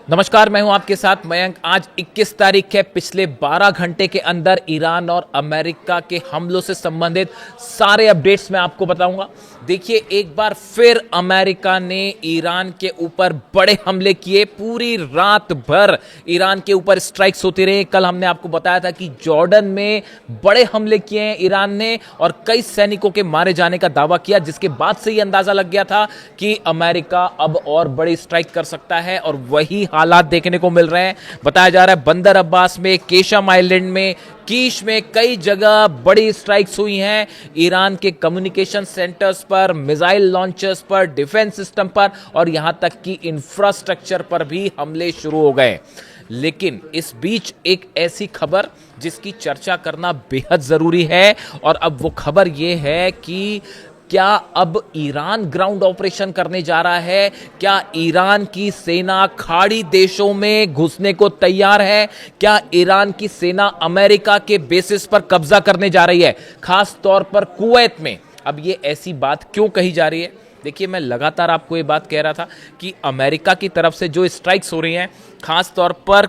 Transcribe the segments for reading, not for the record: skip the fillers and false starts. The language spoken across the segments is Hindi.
नमस्कार, मैं हूं आपके साथ मयंक। आज 21 तारीख है। पिछले 12 घंटे के अंदर ईरान और अमेरिका के हमलों से संबंधित सारे अपडेट्स मैं आपको बताऊंगा। देखिए, एक बार फिर अमेरिका ने ईरान के ऊपर बड़े हमले किए। पूरी रात भर ईरान के ऊपर स्ट्राइक्स होती रही। कल हमने आपको बताया था कि जॉर्डन में बड़े हमले किए हैं ईरान ने और कई सैनिकों के मारे जाने का दावा किया, जिसके बाद से ही अंदाजा लग गया था कि अमेरिका अब और बड़ी स्ट्राइक कर सकता है। और वही हालात देखने को मिल रहे हैं। बताया जा रहा है बंदर अब्बास में, केशम आइलैंड में, कीश में कई जगह बड़ी स्ट्राइक्स हुई हैं। ईरान के कम्युनिकेशन सेंटर्स पर, मिसाइल लॉन्चर्स पर, डिफेंस सिस्टम पर और यहां तक कि इंफ्रास्ट्रक्चर पर भी हमले शुरू हो गए। लेकिन इस बीच एक ऐसी खबर जिसकी चर्चा करना बेहद जरूरी है, और अब वो खबर यह है कि क्या अब ईरान ग्राउंड ऑपरेशन करने जा रहा है? क्या ईरान की सेना खाड़ी देशों में घुसने को तैयार है? क्या ईरान की सेना अमेरिका के बेसिस पर कब्जा करने जा रही है, खास तौर पर कुवैत में? अब ये ऐसी बात क्यों कही जा रही है? देखिए, मैं लगातार आपको ये बात कह रहा था कि अमेरिका की तरफ से जो स्ट्राइक्स हो रही हैं, खास तौर पर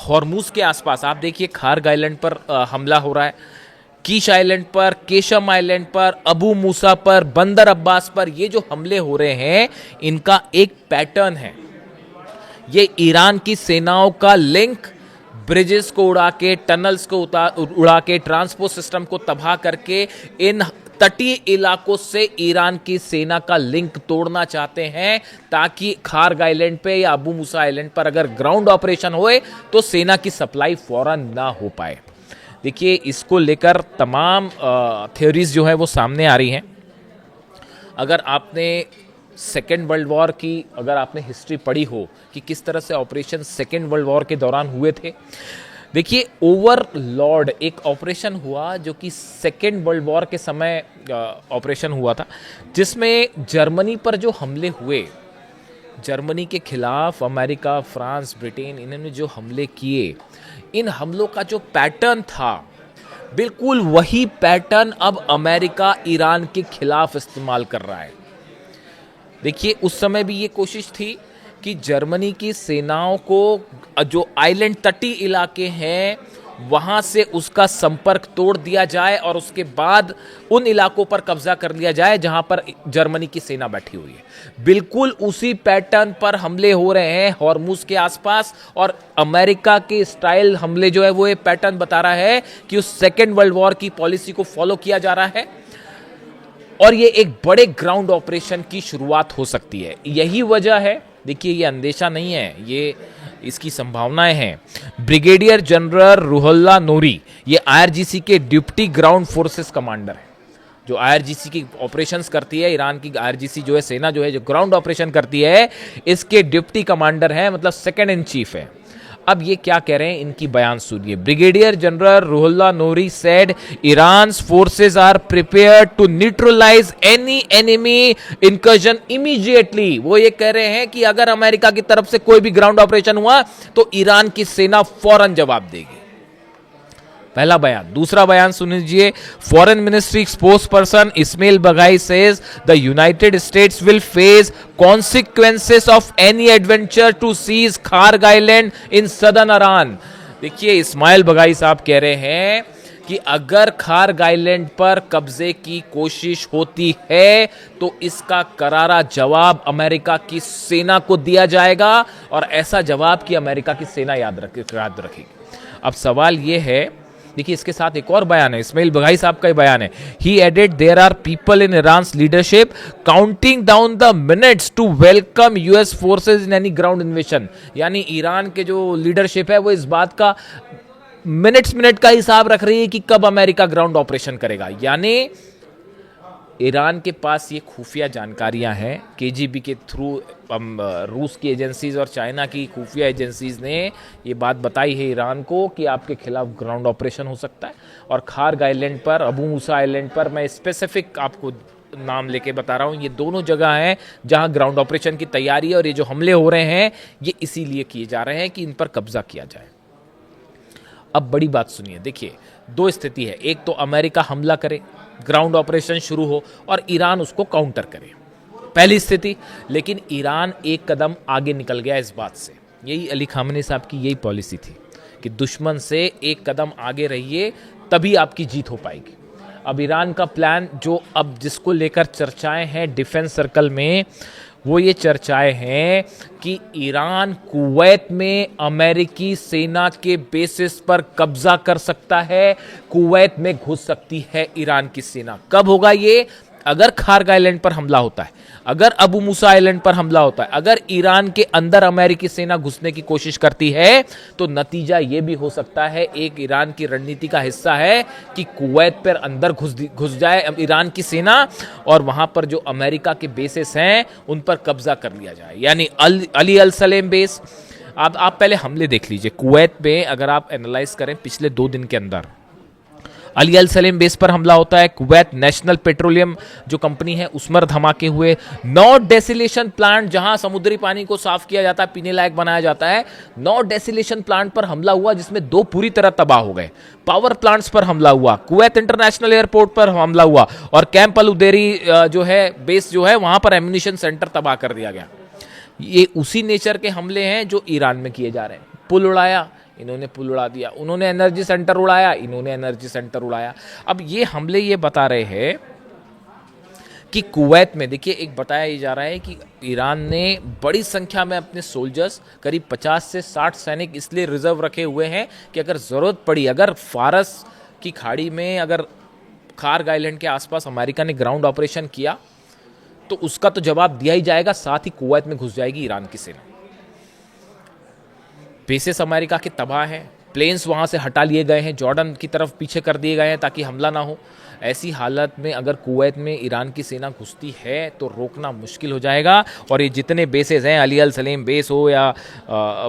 हॉर्मुज के आसपास, आप देखिए खार्ग आइलैंड पर हमला हो रहा है, कीश आइलैंड पर, केशम आइलैंड पर, अबू मूसा पर, बंदर अब्बास पर। ये जो हमले हो रहे हैं, इनका एक पैटर्न है। ये ईरान की सेनाओं का लिंक, ब्रिजेस को उड़ा के, टनल्स को उड़ा के, ट्रांसपोर्ट सिस्टम को तबाह करके इन तटीय इलाकों से ईरान की सेना का लिंक तोड़ना चाहते हैं, ताकि खार्ग आइलैंड पे या अबू मूसा आइलैंड पर अगर ग्राउंड ऑपरेशन होए तो सेना की सप्लाई फौरन ना हो पाए। देखिए, इसको लेकर तमाम थ्योरीज जो है वो सामने आ रही हैं। अगर आपने सेकेंड वर्ल्ड वॉर की अगर आपने हिस्ट्री पढ़ी हो कि किस तरह से ऑपरेशन सेकेंड वर्ल्ड वॉर के दौरान हुए थे, देखिए ओवरलॉर्ड एक ऑपरेशन हुआ जो कि सेकेंड वर्ल्ड वॉर के समय ऑपरेशन हुआ था, जिसमें जर्मनी पर जो हमले हुए, जर्मनी के खिलाफ अमेरिका, फ्रांस, ब्रिटेन, इन्होंने जो हमले किए, इन हमलों का जो पैटर्न था, बिल्कुल वही पैटर्न अब अमेरिका ईरान के खिलाफ इस्तेमाल कर रहा है। देखिए, उस समय भी ये कोशिश थी कि जर्मनी की सेनाओं को जो आइलैंड तटीय इलाके हैं वहां से उसका संपर्क तोड़ दिया जाए और उसके बाद उन इलाकों पर कब्जा कर लिया जाए जहां पर जर्मनी की सेना बैठी हुई है। बिल्कुल उसी पैटर्न पर हमले हो रहे हैं हॉर्मुज के आसपास, और अमेरिका के स्टाइल हमले जो है वो ये पैटर्न बता रहा है कि उस सेकेंड वर्ल्ड वॉर की पॉलिसी को फॉलो किया जा रहा है और ये एक बड़े ग्राउंड ऑपरेशन की शुरुआत हो सकती है। यही वजह है, देखिए ये अंदेशा नहीं है, ये इसकी संभावनाएं हैं। ब्रिगेडियर जनरल रुहुल्ला नूरी, ये आईआरजीसी के डिप्टी ग्राउंड फोर्सेस कमांडर है। जो आईआरजीसी की ऑपरेशंस करती है, ईरान की आईआरजीसी जो है सेना जो है जो ग्राउंड ऑपरेशन करती है, इसके डिप्टी कमांडर हैं, मतलब सेकंड इन चीफ है। अब ये क्या कह रहे हैं, इनकी बयान सुनिए। Brigadier general Ruhollah Nouri said Iran's forces are prepared to neutralise any enemy incursion immediately. वो ये कह रहे हैं कि अगर अमेरिका की तरफ से कोई भी ग्राउंड ऑपरेशन हुआ तो ईरान की सेना फौरन जवाब देगी। पहला बयान। दूसरा बयान सुन लीजिए। Foreign ministry spokesperson Ismail Baghaei says the United States will face consequences of any adventure to seize Kharg Island in southern Iran. देखिए, इस्माइल बघाई साहब कह रहे हैं कि अगर खार्ग आइलैंड पर कब्जे की कोशिश होती है तो इसका करारा जवाब अमेरिका की सेना को दिया जाएगा, और ऐसा जवाब कि अमेरिका की सेना याद रखेगी। अब सवाल यह है, देखिए इसके साथ एक और बयान है, इस्माइल बघाई साहब का बयान है। He added there are people in Iran's leadership counting down the minutes to welcome US forces in any ground invasion. यानी ईरान के जो लीडरशिप है वो इस बात का मिनट का हिसाब रख रही है कि कब अमेरिका ग्राउंड ऑपरेशन करेगा। यानी ईरान के पास ये खुफिया जानकारियां हैं, केजीबी के थ्रू रूस की एजेंसीज और चाइना की खुफिया एजेंसीज ने ये बात बताई है ईरान को कि आपके खिलाफ ग्राउंड ऑपरेशन हो सकता है। और खार्ग आइलैंड पर, अबू मूसा आइलैंड पर, मैं स्पेसिफिक आपको नाम लेके बता रहा हूँ, ये दोनों जगह हैं जहां ग्राउंड ऑपरेशन की तैयारी है, और ये जो हमले हो रहे हैं ये इसीलिए किए जा रहे हैं कि इन पर कब्जा किया जाए। अब बड़ी बात सुनिए। देखिए, दो स्थिति है, एक तो अमेरिका हमला करे, ग्राउंड ऑपरेशन शुरू हो और ईरान उसको काउंटर करे, पहली स्थिति। लेकिन ईरान एक कदम आगे निकल गया इस बात से। यही अली खामनेई साहब की यही पॉलिसी थी कि दुश्मन से एक कदम आगे रहिए, तभी आपकी जीत हो पाएगी। अब ईरान का प्लान जो अब जिसको लेकर चर्चाएं हैं डिफेंस सर्कल में, वो ये चर्चाएं हैं कि ईरान कुवैत में अमेरिकी सेना के बेसिस पर कब्जा कर सकता है, कुवैत में घुस सकती है ईरान की सेना। कब होगा ये? अगर खार्ग आइलैंड पर हमला होता है, अगर अबू मूसा आइलैंड पर हमला होता है, अगर ईरान के अंदर अमेरिकी सेना घुसने की कोशिश करती है, तो नतीजा यह भी हो सकता है, एक ईरान की रणनीति का हिस्सा है कि कुवैत पर अंदर घुस जाए ईरान की सेना और वहां पर जो अमेरिका के बेसेस हैं उन पर कब्जा कर लिया जाए। यानी अली अल सलेम बेस, आप पहले हमले देख लीजिए कुवैत में। अगर आप एनालाइज करें पिछले 2 दिन के अंदर अली अल सलेम बेस पर हमला होता है, कुवैत नेशनल पेट्रोलियम जो कंपनी है उसमें धमाके हुए, 9 डेसिलेशन प्लांट जहां समुद्री पानी को साफ किया जाता है, पीने लायक बनाया जाता है, 9 डेसिलेशन प्लांट पर हमला हुआ जिसमें 2 पूरी तरह तबाह हो गए। पावर प्लांट्स पर हमला हुआ, कुवैत इंटरनेशनल एयरपोर्ट पर हमला हुआ और कैंप अल उदेरी जो है बेस जो है वहां पर एम्यूनिशन सेंटर तबाह कर दिया गया। ये उसी नेचर के हमले हैं जो ईरान में किए जा रहे हैं। पुल उड़ाया, इन्होंने पुल उड़ा दिया, उन्होंने एनर्जी सेंटर उड़ाया, इन्होंने एनर्जी सेंटर उड़ाया। अब ये हमले ये बता रहे हैं कि कुवैत में देखिए एक बताया जा रहा है कि ईरान ने बड़ी संख्या में अपने सोल्जर्स करीब 50 से 60 सैनिक इसलिए रिजर्व रखे हुए हैं कि अगर ज़रूरत पड़ी, अगर फारस की खाड़ी में, अगर खार्ग आइलैंड के आसपास अमेरिका ने ग्राउंड ऑपरेशन किया तो उसका तो जवाब दिया ही जाएगा, साथ ही कुवैत में घुस जाएगी ईरान की सेना। बेसेस अमेरिका के तबाह हैं, प्लेन्स वहाँ से हटा लिए गए हैं, जॉर्डन की तरफ पीछे कर दिए गए हैं ताकि हमला ना हो। ऐसी हालत में अगर कुवैत में ईरान की सेना घुसती है तो रोकना मुश्किल हो जाएगा। और ये जितने बेसेस हैं, अली अल सलेम बेस हो या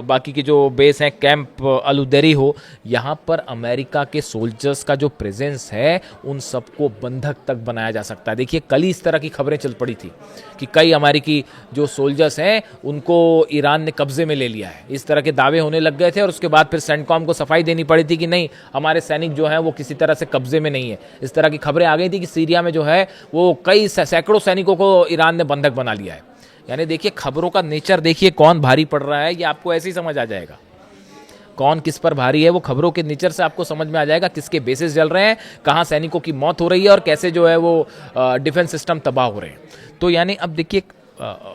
बाकी के जो बेस हैं, कैंप अल उदेरी हो, यहाँ पर अमेरिका के सोल्जर्स का जो प्रेजेंस है उन सबको बंधक तक बनाया जा सकता है। देखिए कल ही इस तरह की खबरें चल पड़ी थी कि कई अमेरिकी जो सोल्जर्स हैं उनको ईरान ने कब्जे में ले लिया है, इस तरह के दावे होने लग गए थे और उसके बाद फिर सेंटकॉम को सफाई देनी पड़ी थी कि नहीं, हमारे सैनिक जो हैं वो किसी तरह से कब्जे में नहीं है। इस तरह की खबरें आ गई थी कि सीरिया में जो है वो कई सैकड़ों सैनिकों को ईरान ने बंधक बना लिया है। यानी देखिए खबरों का नेचर देखिए, कौन भारी पड़ रहा है ये आपको ऐसे ही समझ आ जाएगा। कौन किस पर भारी है वो खबरों के नेचर से आपको समझ में आ जाएगा, किसके बेसिस जल रहे हैं, कहां सैनिकों की मौत हो रही है और कैसे जो है वो डिफेंस सिस्टम तबाह हो रहे हैं। तो यानी अब देखिए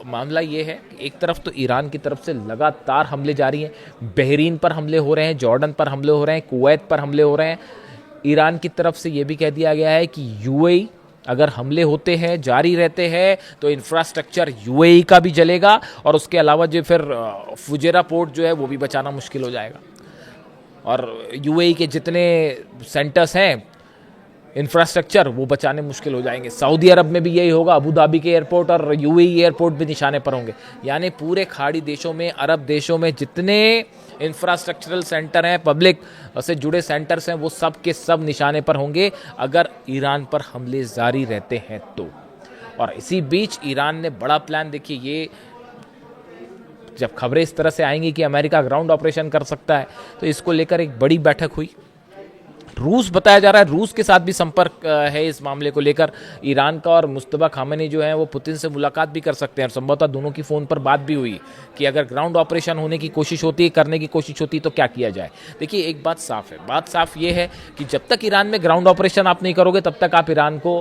मामला ये है कि एक तरफ तो ईरान की तरफ से लगातार हमले जारी हैं, बहरीन पर हमले हो रहे हैं, जॉर्डन पर हमले हो रहे हैं, कुवैत पर हमले हो रहे हैं। ईरान की तरफ से ये भी कह दिया गया है कि यूएई अगर हमले होते हैं, जारी रहते हैं, तो इंफ्रास्ट्रक्चर यूएई का भी जलेगा और उसके अलावा जो फिर फुजेरा पोर्ट जो है वो भी बचाना मुश्किल हो जाएगा। और यूएई के जितने सेंटर्स हैं इंफ्रास्ट्रक्चर वो बचाने मुश्किल हो जाएंगे। सऊदी अरब में भी यही होगा, अबू धाबी के एयरपोर्ट और यूएई एयरपोर्ट भी निशाने पर होंगे। यानी पूरे खाड़ी देशों में, अरब देशों में जितने इंफ्रास्ट्रक्चरल सेंटर हैं, पब्लिक से जुड़े सेंटर्स हैं, वो सब के सब निशाने पर होंगे अगर ईरान पर हमले जारी रहते हैं तो। और इसी बीच ईरान ने बड़ा प्लान, देखिए ये जब खबरें इस तरह से आएंगी कि अमेरिका ग्राउंड ऑपरेशन कर सकता है तो इसको लेकर एक बड़ी बैठक हुई। रूस बताया जा रहा है, रूस के साथ भी संपर्क है इस मामले को लेकर ईरान का, और मुस्तफा खामेनी जो है वो पुतिन से मुलाकात भी कर सकते हैं और संभवतः दोनों की फ़ोन पर बात भी हुई कि अगर ग्राउंड ऑपरेशन होने की कोशिश होती है, करने की कोशिश होती है तो क्या किया जाए। देखिए एक बात साफ है, बात साफ ये है कि जब तक ईरान में ग्राउंड ऑपरेशन आप नहीं करोगे तब तक आप ईरान को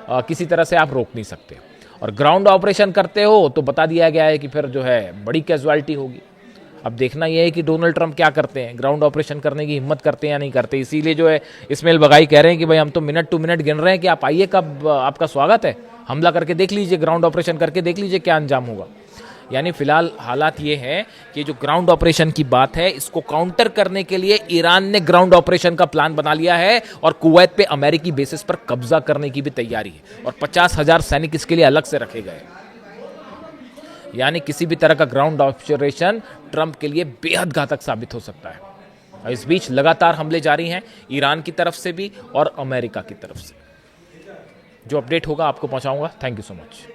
किसी तरह से आप रोक नहीं सकते। और ग्राउंड ऑपरेशन करते हो तो बता दिया गया है कि फिर जो है बड़ी कैजुअलिटी होगी। अब देखना यह है कि डोनाल्ड ट्रंप क्या करते हैं, ग्राउंड ऑपरेशन करने की हिम्मत करते हैं या नहीं करते। इसीलिए जो है इस्माइल बगाई कह रहे हैं कि भाई हम तो मिनट टू मिनट गिन रहे हैं कि आप आइए, कब आपका स्वागत है, हमला करके देख लीजिए, ग्राउंड ऑपरेशन करके देख लीजिए क्या अंजाम होगा। यानी फिलहाल हालात ये हैं कि जो ग्राउंड ऑपरेशन की बात है इसको काउंटर करने के लिए ईरान ने ग्राउंड ऑपरेशन का प्लान बना लिया है और कुवैत पे अमेरिकी बेसिस पर कब्जा करने की भी तैयारी है और 50,000 सैनिक इसके लिए अलग से रखे गए। यानी किसी भी तरह का ग्राउंड ऑपरेशन ट्रंप के लिए बेहद घातक साबित हो सकता है। और इस बीच लगातार हमले जारी हैं ईरान की तरफ से भी और अमेरिका की तरफ से। जो अपडेट होगा आपको पहुंचाऊंगा। Thank you so much.